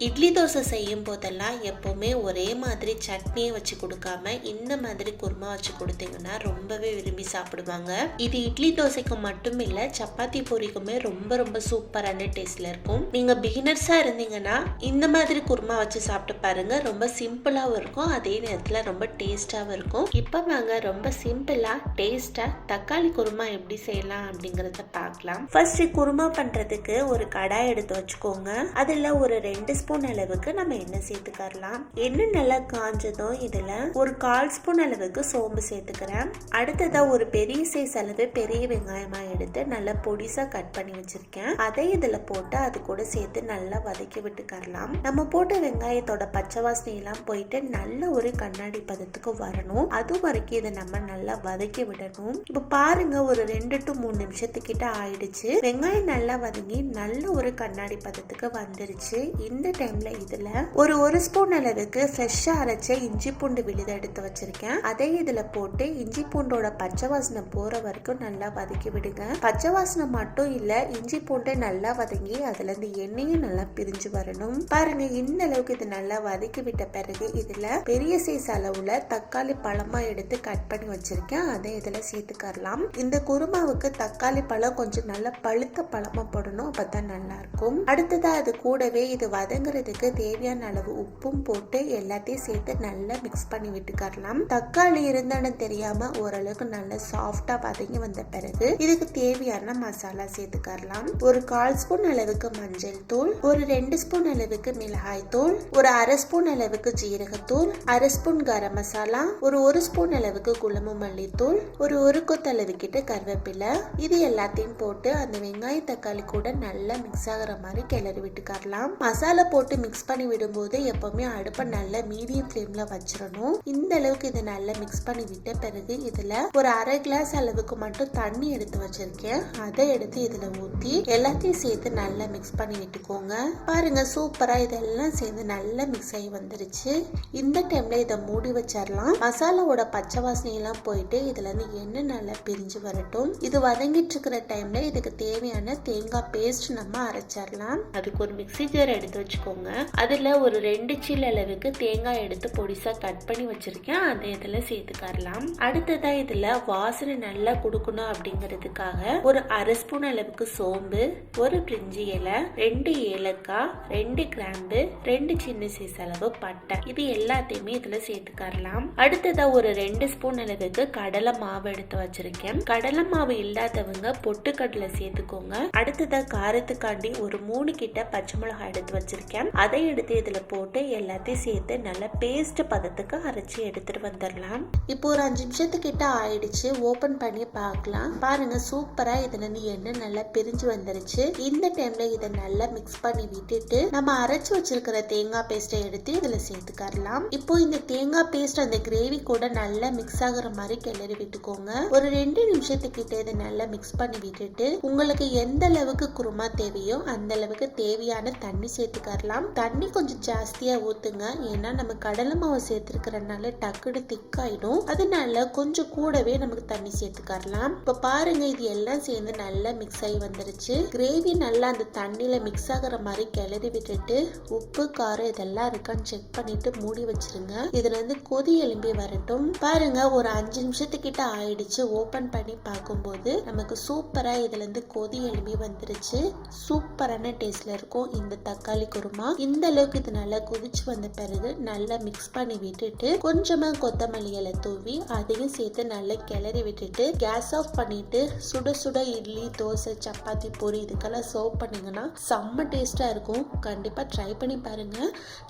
இட்லி தோசை செய்யும் போதெல்லாம் எப்போவுமே ஒரே மாதிரி சட்னியை வச்சு கொடுக்காம இந்த மாதிரி குருமா வச்சு கொடுத்தீங்கன்னா ரொம்பவே விரும்பி சாப்பிடுவாங்க. இது இட்லி தோசைக்கு மட்டும் இல்லை, சப்பாத்தி பூரிக்குமே ரொம்ப ரொம்ப சூப்பரான டேஸ்ட்ல இருக்கும். நீங்க பிகினர்ஸா இருந்தீங்கன்னா இந்த மாதிரி குருமா வச்சு சாப்பிட்டு பாருங்க. ரொம்ப சிம்பிளாகவும் இருக்கும், அதே நேரத்தில் ரொம்ப டேஸ்டாகவும் இருக்கும். இப்போ வாங்க ரொம்ப சிம்பிளா டேஸ்டா தக்காளி குருமா எப்படி செய்யலாம் அப்படிங்கறத பார்க்கலாம். ஃபர்ஸ்ட் குருமா பண்றதுக்கு ஒரு கடாய் எடுத்து வச்சுக்கோங்க. அதுல ஒரு 2 ஸ்பூன் அளவுக்கு நம்ம எண்ணெய் சேர்த்துக்கலாம். எண்ணெய் நல்லா காஞ்சதும் இதுல ஒரு 1/4 ஸ்பூன் அளவுக்கு சோம்பு சேர்த்துக்கிறேன். அடுத்ததா ஒரு பெரிய சைஸ் அளவு பெரிய வெங்காயமா எடுத்து நல்லா பொடிசா கட் பண்ணி வச்சிருக்கேன். அதை இதுல போட்டு அது கூட சேர்த்து நல்லா வதக்கி விட்டுக்கலாம். நம்ம போட்ட வெங்காயத்தோட பச்சை வாசனை எல்லாம் போயிட்டு நல்ல ஒரு கண்ணாடி பதத்துக்கு வரணும். அது வரைக்கும் இதை நம்ம நல்லா வதக்கி விடணும். இப்ப பாருங்க, ஒரு 2 to 3 நிமிஷத்துக்கிட்ட ஆயிடுச்சு. வெங்காயம் நல்லா வதங்கி நல்ல ஒரு கண்ணாடி பதத்துக்கு வந்துருச்சு. இந்த டைம்ல இதுல ஒரு ஸ்பூன் அளவுக்கு ஃப்ரெஷ்ஷா அரைச்ச இஞ்சி பூண்டு விழுது எடுத்து வச்சிருக்கேன். அதை இதுல போட்டு இஞ்சி பூண்டோட பச்சை வாசனை போற வரைக்கும் நல்லா வதக்கி விடுங்க. பச்சை வாசனை மட்டும் இல்ல, இஞ்சி பூண்டு நல்லா வதங்கி அதுல இருந்து எண்ணெயும் நல்லா பிரிஞ்சு வரணும். பாருங்க, இந்த அளவுக்கு இது நல்லா வதக்கி விட்ட பிறகு இதுல பெரிய சைஸ் அளவுல தக்காளி பழமா எடுத்து கட் பண்ணி வச்சிருக்கேன். அதை இதுல சேர்த்துக்கலாம். இந்த குருமாவுக்கு தக்காளி பழம் கொஞ்சம் நல்லா பழுத்த பழமா போடணும், அப்பதான் நல்லா இருக்கும். அடுத்ததா அது கூடவே இது வதங்குறதுக்கு தேவையான அளவு உப்பும் போட்டு எல்லாத்தையும் சேர்த்து நல்லா மிக்ஸ் பண்ணி விட்டுக்கலாம். தக்காளி இருந்தான்னு தெரியாம ஓரளவுக்கு நல்லா சாஃப்டா வதங்கி வந்த பிறகு இதுக்கு தேவையான மசாலா சேர்த்துக்கலாம். ஒரு 1/4 ஸ்பூன் அளவுக்கு மஞ்சள் தூள், ஒரு 2 ஸ்பூன் அளவுக்கு மிளகாய் தூள், ஒரு 1/2 ஸ்பூன் அளவுக்கு ஜீரகத்தூள், 1/2 ஸ்பூன் கரம் மசாலா, ஒரு ஸ்பூன் அளவுக்கு குழம்பு மல்லித்தூள், ஒரு கொத்து அளவுக்கிட்டு கருவேப்பிலை. இது எல்லாத்தையும் போட்டு அந்த வெங்காய தக்காளி கூட நல்லா மிக்ஸ் ஆகிற மாதிரி கிளறி விட்டுக்கலாம். மசாலா போட்டு மிக்ஸ் பண்ணி விடும்போது எப்பவுமே அடுப்பை நல்ல மீடியம் ஃப்ளேம்ல வச்சிடணும். இந்த அளவுக்கு இதை நல்லா மிக்ஸ் பண்ணி விட்ட பிறகு இதுல ஒரு 1/2 கிளாஸ் அளவுக்கு மட்டும் தண்ணி எடுத்து வச்சிருக்கேன். அதை எடுத்து இதுல ஊத்தி எல்லாத்தையும் சேர்த்து நல்லா மிக்ஸ் பண்ணி விட்டுக்கோங்க. பாருங்க, சூப்பரா இதெல்லாம் சேர்ந்து நல்லா மிக்ஸ் ஆகி வந்துருச்சு. இந்த டைம்ல இதை மூடி வச்சிடலாம். மசாலாவோட பச்சை வாசனை எல்லாம் போயிட்டு இதுல இருந்து எண்ணெய் நல்லா பிரிஞ்சு வரட்டும். இது வதங்கிட்டு இருக்கிற டைம்ல இதுக்கு தேவையான தேங்காய் பேஸ்ட் நம்ம அரைச்சிடலாம். அதுக்கு ஒரு மிக்ஸி ஜார் எடுத்து வச்சுக்கோங்க. அதுல ஒரு 2 சில் அளவுக்கு தேங்காய் எடுத்து பொடிசா கட் பண்ணி வச்சிருக்கேன். அதை இதுல சேர்த்துக்கலாம். அடுத்ததா இதுல வாசனை நல்லா கொடுக்கணும் அப்படிங்கிறதுக்காக ஒரு 1/2 ஸ்பூன் அளவுக்கு சோம்பு, ஒரு பிரிஞ்சி இலை, 2 ஏலக்காய், 2 கிராம்பு, 2 சின்ன சைஸ் அளவு பட்டை, இது எல்லாத்தையுமே இதுல சேர்த்துக்கலாம். அடுத்ததா ஒரு 2 ஸ்பூன் அளவுக்கு கடலை மாவு எடுத்து வச்சிருக்கேன். கடலை மாவு இல்லாதவங்க பொட்டுக்கடலை சேர்த்துக்கோங்க. அடுத்ததா காரத்துக்காண்டி ஒரு 3 கிட்ட பச்சை மிளகாய் எடுத்து வச்சிருக்கேன். அதை எடுத்து இதுல போட்டு எல்லாத்தையும் சேர்த்து நல்ல பேஸ்ட் பதத்துக்கு அரைச்சி எடுத்துட்டு வந்துடலாம். இப்போ ஒரு 5 நிமிஷத்துக்கிட்ட ஆயிடுச்சு. ஓபன் பண்ணி பார்க்கலாம். பாருங்க, சூப்பரா இதுல இருந்து எண்ணெய் நல்லா பிரிஞ்சு வந்துருச்சு. இந்த டைம்ல இதை நல்லா மிக்ஸ் பண்ணி விட்டுட்டு நம்ம அரைச்சு வச்சிருக்கிற தேங்காய் பேஸ்ட்டை எடுத்து இதுல சேர்த்துக்கலாம். இப்போ இந்த தேங்காய் பேஸ்ட் அந்த கிரேவி கூட நல்லா மிக்ஸ் ஆகுற மாதிரி கிளறி விட்டுக்கோங்க. ஒரு 2 நிமிஷத்துக்கிட்ட இதை நல்லா மிக்ஸ் பண்ணி விட்டுட்டு உங்களுக்கு எந்த அளவுக்கு குருமா தேவையோ அந்த அளவுக்கு தேவையான தண்ணி சேர்த்துக்கலாம். தண்ணி கொஞ்சம் ஜாஸ்தியா ஊத்துங்க, ஏன்னா நம்ம கடலை மாவு சேர்த்துக்கிறதுனால டக்குனு திக்காயிடும். அதனால கொஞ்சம் கூடவே நமக்கு தண்ணி சேர்த்துக்கலாம். இப்ப பாருங்க, இது எல்லாம் சேர்ந்து நல்லா மிக்ஸ் ஆகி வந்துருச்சு. கிரேவி நல்லா அந்த தண்ணியில மிக்ஸ் ஆகுற மாதிரி கிளறி விட்டுட்டு உப்பு காரம் இதெல்லாம் இருக்கான்னு செக் பண்ணிட்டு மூடி வச்சிருங்க. இதுல இருந்து கொதி எழும்பி வரட்டும். பாருங்க, ஒரு 5 நிமிஷத்துக்கிட்ட ஆயிடுச்சு. ஓபன் பண்ணி பார்க்கும்போது நமக்கு சூப்பரா இதுல இருந்து கொதி எழும்பி வந்துருச்சு. சூப்பரான டேஸ்ட்ல இருக்கும் இந்த தக்காளி குருமா. இந்த அளவுக்கு இது நல்லா கொதிச்சு வந்த பிறகு நல்லா மிக்ஸ் பண்ணி விட்டுட்டு கொஞ்சமா கொத்தமல்லி இலை தூவி அதையும் சேர்த்து நல்லா கிளறி விட்டுட்டு கேஸ் ஆஃப் பண்ணிட்டு சுட சுட இட்லி, தோசை, சப்பாத்தி, பூரி இதுக்கெல்லாம் சர்வ் பண்ணீங்கன்னா செம்ம டேஸ்டா இருக்கும். கண்டிப்பா ட்ரை பண்ணி பாருங்க.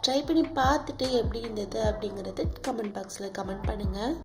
ட்ரை பண்ணி பார்த்துட்டு எப்படி இருந்தது அப்படிங்கறது கமெண்ட் பாக்ஸ்ல கமெண்ட் பண்ணுங்க.